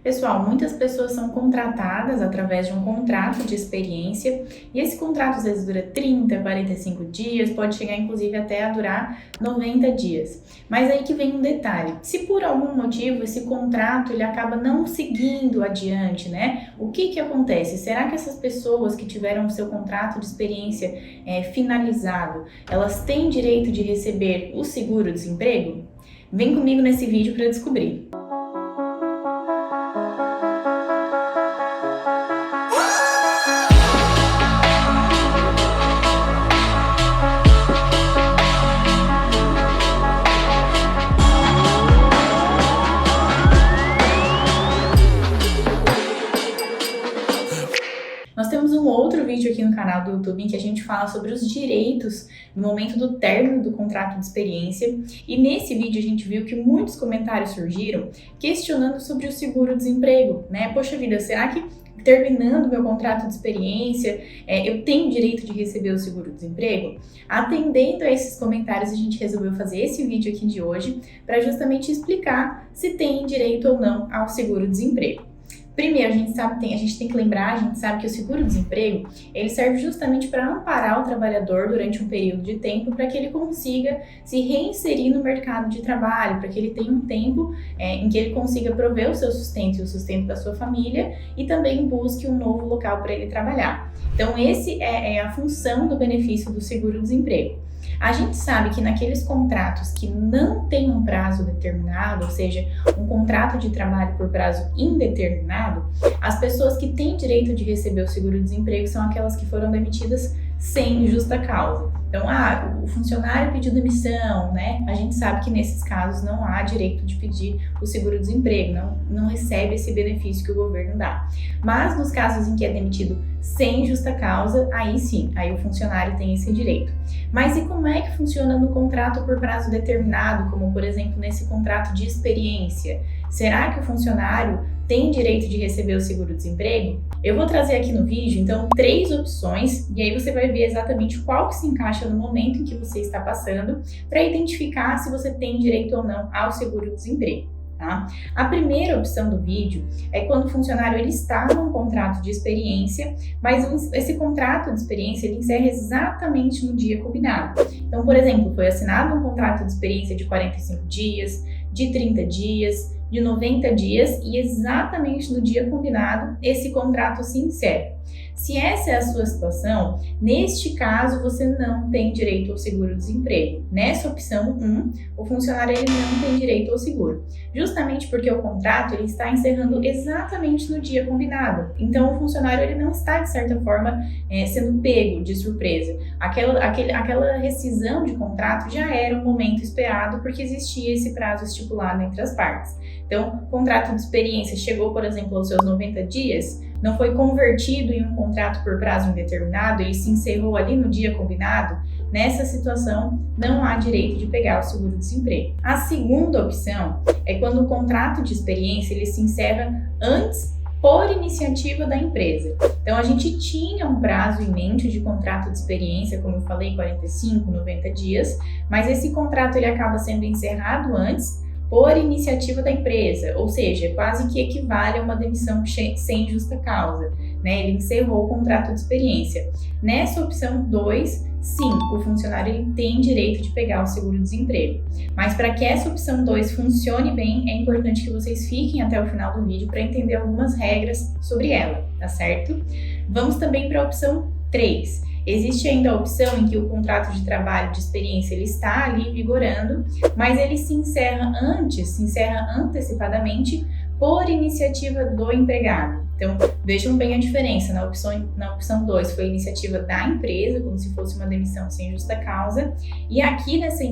Pessoal, muitas pessoas são contratadas através de um contrato de experiência e esse contrato às vezes dura 30, 45 dias, pode chegar inclusive até a durar 90 dias. Mas aí que vem um detalhe, se por algum motivo esse contrato ele acaba não seguindo adiante, né? O que acontece? Será que essas pessoas que tiveram o seu contrato de experiência finalizado, elas têm direito de receber o seguro-desemprego? Vem comigo nesse vídeo para descobrir. Nós temos um outro vídeo aqui no canal do YouTube em que a gente fala sobre os direitos no momento do término do contrato de experiência, e nesse vídeo a gente viu que muitos comentários surgiram questionando sobre o seguro-desemprego, né? Poxa vida, será que terminando meu contrato de experiência, eu tenho direito de receber o seguro-desemprego? Atendendo a esses comentários, a gente resolveu fazer esse vídeo aqui de hoje para justamente explicar se tem direito ou não ao seguro-desemprego. Primeiro, a gente tem que lembrar, a gente sabe que o seguro-desemprego, ele serve justamente para amparar o trabalhador durante um período de tempo para que ele consiga se reinserir no mercado de trabalho, para que ele tenha um tempo em que ele consiga prover o seu sustento e o sustento da sua família e também busque um novo local para ele trabalhar. Então, esse é a função do benefício do seguro-desemprego. A gente sabe que naqueles contratos que não têm um prazo determinado, ou seja, um contrato de trabalho por prazo indeterminado, as pessoas que têm direito de receber o seguro-desemprego são aquelas que foram demitidas sem justa causa. Então, o funcionário pediu demissão, né? A gente sabe que nesses casos não há direito de pedir o seguro-desemprego, não recebe esse benefício que o governo dá. Mas nos casos em que é demitido sem justa causa, aí sim, aí o funcionário tem esse direito. Mas e como é que funciona no contrato por prazo determinado, como por exemplo nesse contrato de experiência? Será que o funcionário tem direito de receber o seguro-desemprego? Eu vou trazer aqui no vídeo, então, 3 opções, e aí você vai ver exatamente qual que se encaixa no momento em que você está passando, para identificar se você tem direito ou não ao seguro-desemprego. Tá? A primeira opção do vídeo é quando o funcionário ele está num contrato de experiência, mas esse contrato de experiência ele encerra exatamente no dia combinado. Então, por exemplo, foi assinado um contrato de experiência de 45 dias, de 30 dias, de 90 dias e exatamente no dia combinado esse contrato se encerra. Se essa é a sua situação, neste caso você não tem direito ao seguro-desemprego. Nessa opção 1, o funcionário ele não tem direito ao seguro, justamente porque o contrato ele está encerrando exatamente no dia combinado. Então o funcionário ele não está, de certa forma, sendo pego de surpresa. Aquela rescisão de contrato já era um momento esperado porque existia esse prazo estipulado entre as partes. Então, o contrato de experiência chegou, por exemplo, aos seus 90 dias, não foi convertido em um contrato por prazo indeterminado, ele se encerrou ali no dia combinado. Nessa situação, não há direito de pegar o seguro-desemprego. A segunda opção é quando o contrato de experiência ele se encerra antes por iniciativa da empresa. Então, a gente tinha um prazo em mente de contrato de experiência, como eu falei, 45, 90 dias, mas esse contrato ele acaba sendo encerrado antes por iniciativa da empresa, ou seja, quase que equivale a uma demissão sem justa causa, né? Ele encerrou o contrato de experiência. Nessa opção 2, sim, o funcionário ele tem direito de pegar o seguro-desemprego. Mas para que essa opção 2 funcione bem, é importante que vocês fiquem até o final do vídeo para entender algumas regras sobre ela, tá certo? Vamos também para a opção 3. Existe ainda a opção em que o contrato de trabalho de experiência ele está ali vigorando, mas ele se encerra antecipadamente por iniciativa do empregado. Então, vejam bem a diferença. Na opção 2 foi a iniciativa da empresa, como se fosse uma demissão sem justa causa. E aqui nessa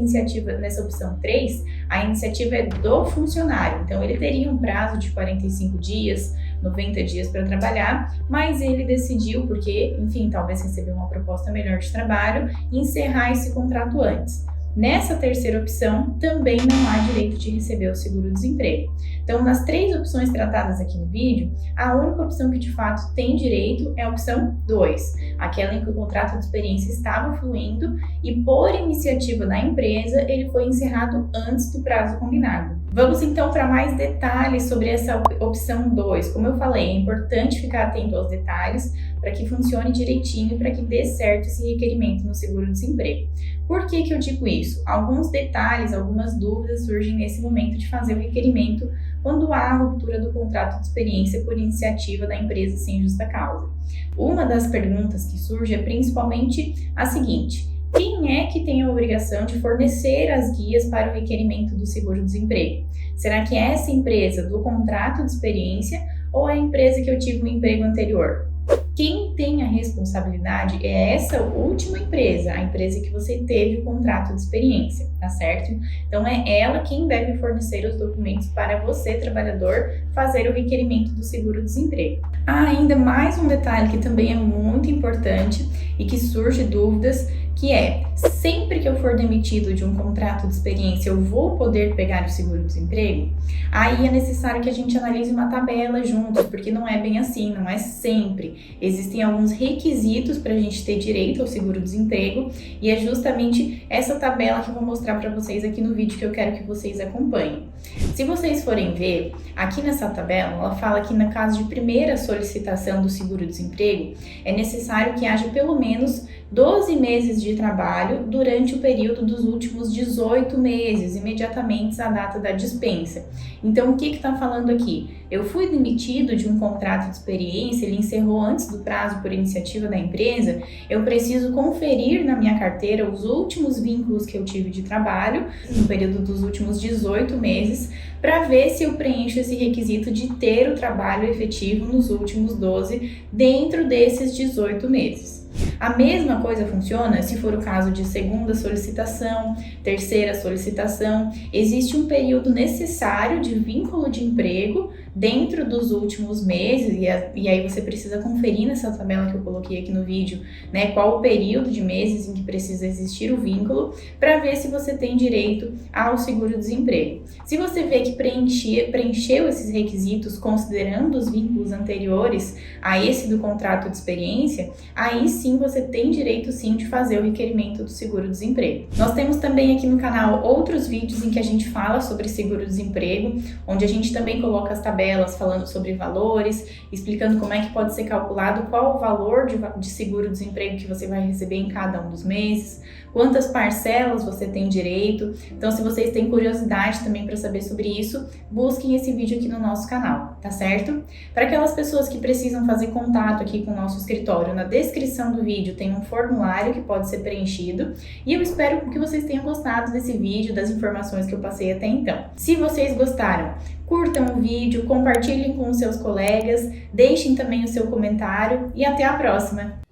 opção 3, a iniciativa é do funcionário. Então, ele teria um prazo de 45 dias, 90 dias para trabalhar, mas ele decidiu, porque, enfim, talvez recebeu uma proposta melhor de trabalho, encerrar esse contrato antes. Nessa terceira opção, também não há direito de receber o seguro-desemprego. Então, nas 3 opções tratadas aqui no vídeo, a única opção que de fato tem direito é a opção 2, aquela em que o contrato de experiência estava fluindo e, por iniciativa da empresa, ele foi encerrado antes do prazo combinado. Vamos então para mais detalhes sobre essa opção 2. Como eu falei, é importante ficar atento aos detalhes para que funcione direitinho e para que dê certo esse requerimento no seguro-desemprego. Por que eu digo isso? Alguns detalhes, algumas dúvidas surgem nesse momento de fazer o requerimento quando há a ruptura do contrato de experiência por iniciativa da empresa sem justa causa. Uma das perguntas que surge é principalmente a seguinte: quem é que tem a obrigação de fornecer as guias para o requerimento do seguro-desemprego? Será que é essa empresa do contrato de experiência ou é a empresa que eu tive no emprego anterior? Quem tem a responsabilidade é essa última empresa, a empresa que você teve o contrato de experiência, tá certo? Então é ela quem deve fornecer os documentos para você, trabalhador, fazer o requerimento do seguro-desemprego. Há ainda mais um detalhe que também é muito importante e que surge dúvidas, que é, sempre que eu for demitido de um contrato de experiência, eu vou poder pegar o seguro-desemprego? Aí é necessário que a gente analise uma tabela juntos, porque não é bem assim, não é sempre. Existem alguns requisitos para a gente ter direito ao seguro-desemprego e é justamente essa tabela que eu vou mostrar para vocês aqui no vídeo que eu quero que vocês acompanhem. Se vocês forem ver, aqui nessa tabela, ela fala que no caso de primeira solicitação do seguro-desemprego, é necessário que haja pelo menos 12 meses de trabalho durante o período dos últimos 18 meses, imediatamente à data da dispensa. Então, o que está falando aqui? Eu fui demitido de um contrato de experiência, ele encerrou antes do prazo por iniciativa da empresa, eu preciso conferir na minha carteira os últimos vínculos que eu tive de trabalho, no período dos últimos 18 meses, para ver se eu preencho esse requisito de ter o trabalho efetivo nos últimos 12 dentro desses 18 meses. A mesma coisa funciona se for o caso de segunda solicitação, terceira solicitação. Existe um período necessário de vínculo de emprego dentro dos últimos meses, e aí você precisa conferir nessa tabela que eu coloquei aqui no vídeo, né, qual o período de meses em que precisa existir o vínculo, para ver se você tem direito ao seguro-desemprego. Se você vê que preencheu esses requisitos considerando os vínculos anteriores a esse do contrato de experiência, aí sim você tem direito sim de fazer o requerimento do seguro-desemprego. Nós temos também aqui no canal outros vídeos em que a gente fala sobre seguro-desemprego, onde a gente também coloca as tabelas falando sobre valores, explicando como é que pode ser calculado, qual o valor de seguro-desemprego que você vai receber em cada um dos meses, quantas parcelas você tem direito. Então, se vocês têm curiosidade também para saber sobre isso, busquem esse vídeo aqui no nosso canal, tá certo? Para aquelas pessoas que precisam fazer contato aqui com o nosso escritório, na descrição do vídeo tem um formulário que pode ser preenchido e eu espero que vocês tenham gostado desse vídeo, das informações que eu passei até então. Se vocês gostaram, curtam o vídeo, compartilhem com os seus colegas, deixem também o seu comentário e até a próxima!